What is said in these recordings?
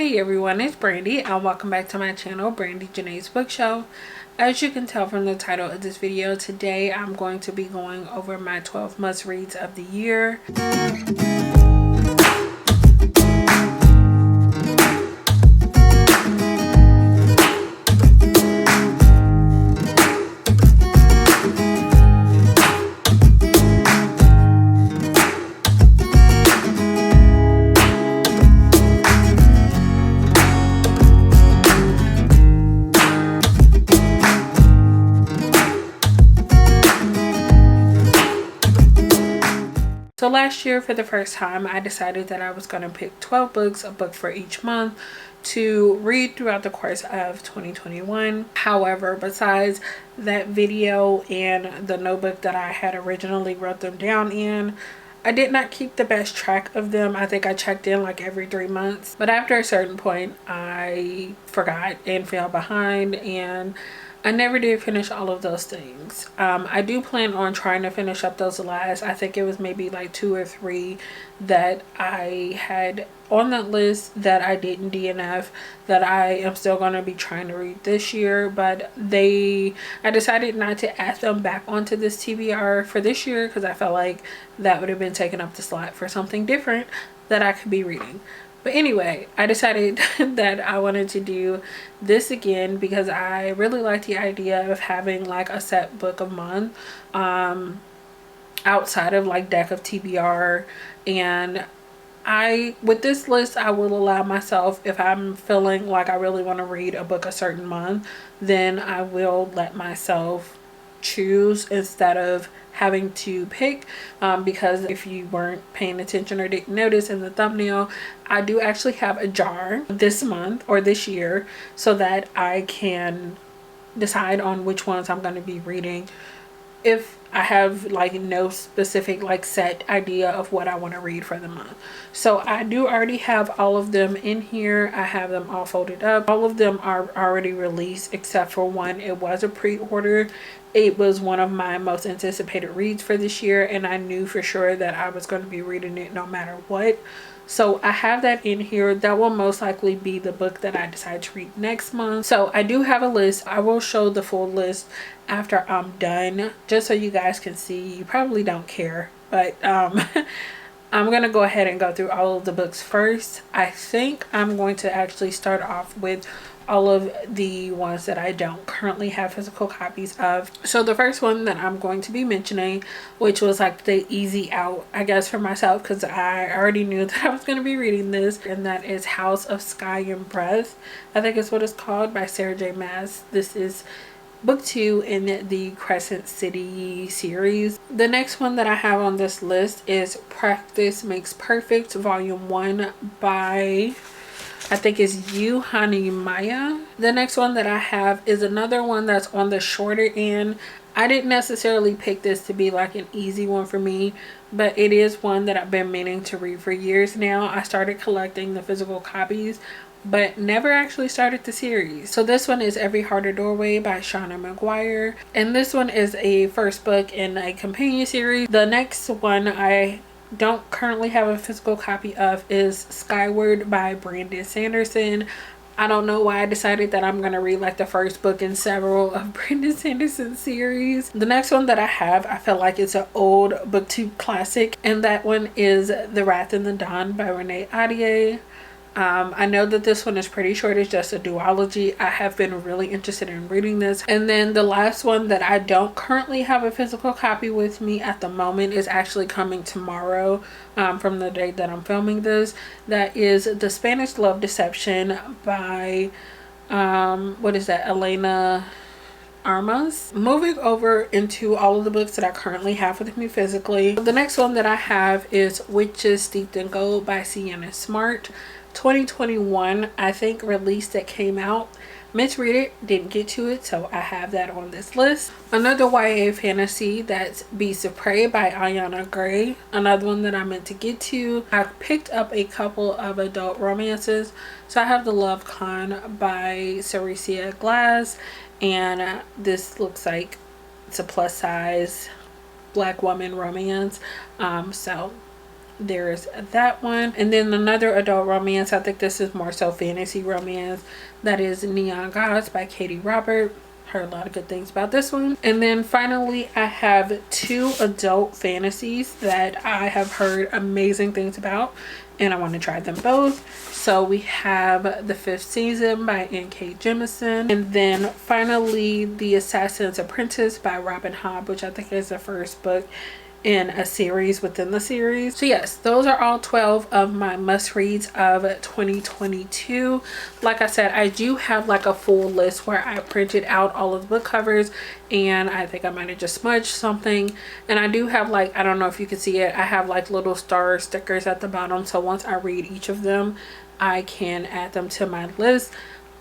Hey everyone, it's Brandy and welcome back to my channel, Brandy Janae's Bookshelf. As you can tell from the title of this video, today I'm going to be going over my 12 must reads of the year. So last year, for the first time, I decided that I was going to pick 12 books, a book for each month, to read throughout the course of 2021. However, besides that video and the notebook that I had originally wrote them down in, I did not keep the best track of them. I think I checked in like every 3 months. But after a certain point, I forgot and fell behind, and I never did finish all of those things. I do plan on trying to finish up those last. I think it was maybe like 2 or 3 that I had on that list that I didn't DNF that I am still going to be trying to read this year. But I decided not to add them back onto this TBR for this year because I felt like that would have been taking up the slot for something different that I could be reading. But anyway, I decided that I wanted to do this again because I really like the idea of having like a set book a month outside of like deck of TBR. And with this list, I will allow myself, if I'm feeling like I really want to read a book a certain month, then I will let myself choose instead of having to pick, because if you weren't paying attention or didn't notice in the thumbnail, I do actually have a jar this month or this year so that I can decide on which ones I'm going to be reading if I have like no specific like set idea of what I want to read for the month. So I do already have all of them in here. I have them all folded up. All of them are already released except for one. It was a pre-order. It was one of my most anticipated reads for this year, and I knew for sure that I was going to be reading it no matter what. So I have that in here. That will most likely be the book that I decide to read next month. So I do have a list. I will show the full list after I'm done, just so you guys can see. You probably don't care, but I'm going to go ahead and go through all of the books first. I think I'm going to actually start off with all of the ones that I don't currently have physical copies of. So the first one that I'm going to be mentioning, which was like the easy out, I guess, for myself, because I already knew that I was going to be reading this, and that is House of Sky and Breath. I think it's what it's called, by Sarah J Maas. This is book 2 in the Crescent City series. The next one that I have on this list is Practice Makes Perfect, Volume 1 by, I think it's Yu Maya. The next one that I have is another one that's on the shorter end. I didn't necessarily pick this to be like an easy one for me, but it is one that I've been meaning to read for years now. I started collecting the physical copies, but never actually started the series. So this one is Every Heart a Doorway by Shauna McGuire, and this one is a first book in a companion series. The next one I don't currently have a physical copy of is Skyward by Brandon Sanderson. I don't know why I decided that I'm going to read like the first book in several of Brandon Sanderson's series. The next one that I have, I feel like it's an old booktube classic, and that one is The Wrath in the Dawn by Renee Ahdieh. I know that this one is pretty short. It's just a duology. I have been really interested in reading this. And then the last one that I don't currently have a physical copy with me at the moment is actually coming tomorrow, from the date that I'm filming this. That is The Spanish Love Deception by what is that, Elena Armas. Moving over into all of the books that I currently have with me physically, the next one that I have is Witches Steeped in Gold by Sienna Smart. 2021, I think, release that came out. Meant to read it, didn't get to it, so I have that on this list. Another YA fantasy, that's Beasts of Prey by Ayana Gray. Another one that I meant to get to. I picked up a couple of adult romances. So I have The Love Con by Ceresia Glass, and this looks like it's a plus size Black woman romance. So there's that one. And then another adult romance, I think this is more so fantasy romance, that is Neon Gods by Katie Robert. Heard a lot of good things about this one. And then finally, I have 2 adult fantasies that I have heard amazing things about, and I want to try them both. So we have The Fifth Season by N.K. Jemisin, and then finally The Assassin's Apprentice by Robin Hobb, which I think is the first book in a series within the series. So yes, those are all 12 of my must reads of 2022. Like I said, I do have like a full list where I printed out all of the book covers, and I think I might have just smudged something. And I do have, like, I don't know if you can see it, I have like little star stickers at the bottom, so once I read each of them I can add them to my list.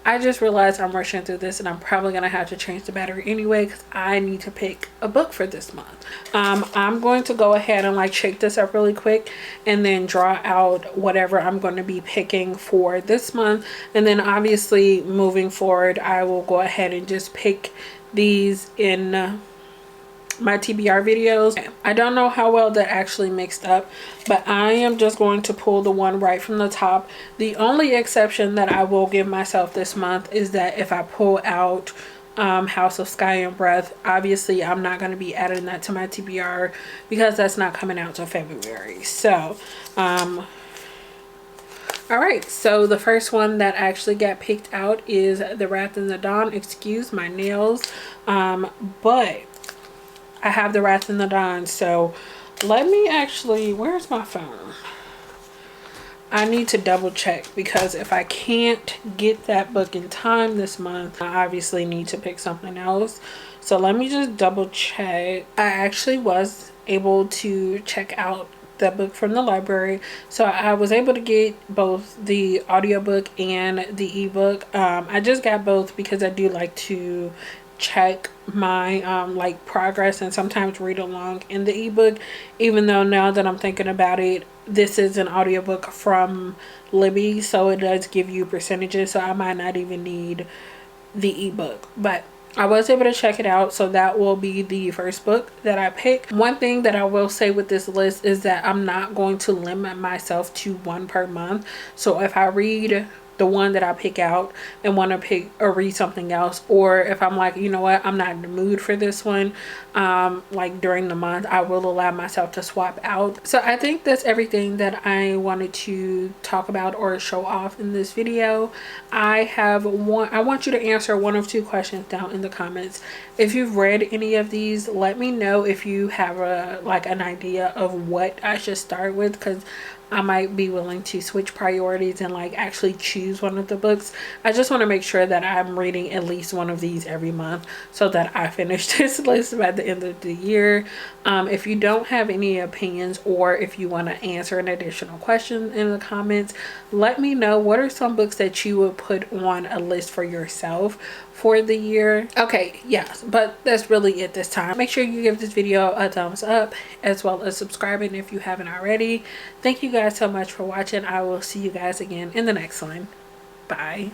I just realized I'm rushing through this, and I'm probably gonna have to change the battery anyway because I need to pick a book for this month. I'm going to go ahead and like shake this up really quick and then draw out whatever I'm going to be picking for this month, and then obviously moving forward I will go ahead and just pick these in my TBR videos. I don't know how well that actually mixed up, but I am just going to pull the one right from the top. The only exception that I will give myself this month is that if I pull out House of Sky and Breath, obviously I'm not going to be adding that to my TBR because that's not coming out till February. So all right, so the first one that actually got picked out is The Wrath in the Dawn. Excuse my nails, but I have The Wrath in the Dawn, so let me actually, where's my phone? I need to double check, because if I can't get that book in time this month, I obviously need to pick something else. So let me just double check. I actually was able to check out that book from the library, so I was able to get both the audiobook and the ebook. I just got both because I do like to check my like progress and sometimes read along in the ebook, even though now that I'm thinking about it, this is an audiobook from Libby, so it does give you percentages, so I might not even need the ebook. But I was able to check it out, so that will be the first book that I pick. One thing that I will say with this list is that I'm not going to limit myself to one per month. So if I read the one that I pick out and want to pick or read something else, or if I'm like, you know what, I'm not in the mood for this one, like during the month, I will allow myself to swap out. So I think that's everything that I wanted to talk about or show off in this video. I want you to answer one of 2 questions down in the comments. If you've read any of these, let me know if you have an idea of what I should start with, because I might be willing to switch priorities and like actually choose one of the books. I just want to make sure that I'm reading at least one of these every month so that I finish this list by the end of the year. If you don't have any opinions, or if you want to answer an additional question in the comments, let me know what are some books that you would put on a list for yourself for the year. Okay, yes, but that's really it this time. Make sure you give this video a thumbs up, as well as subscribing if you haven't already. Thank you guys so much for watching. I will see you guys again in the next one. Bye.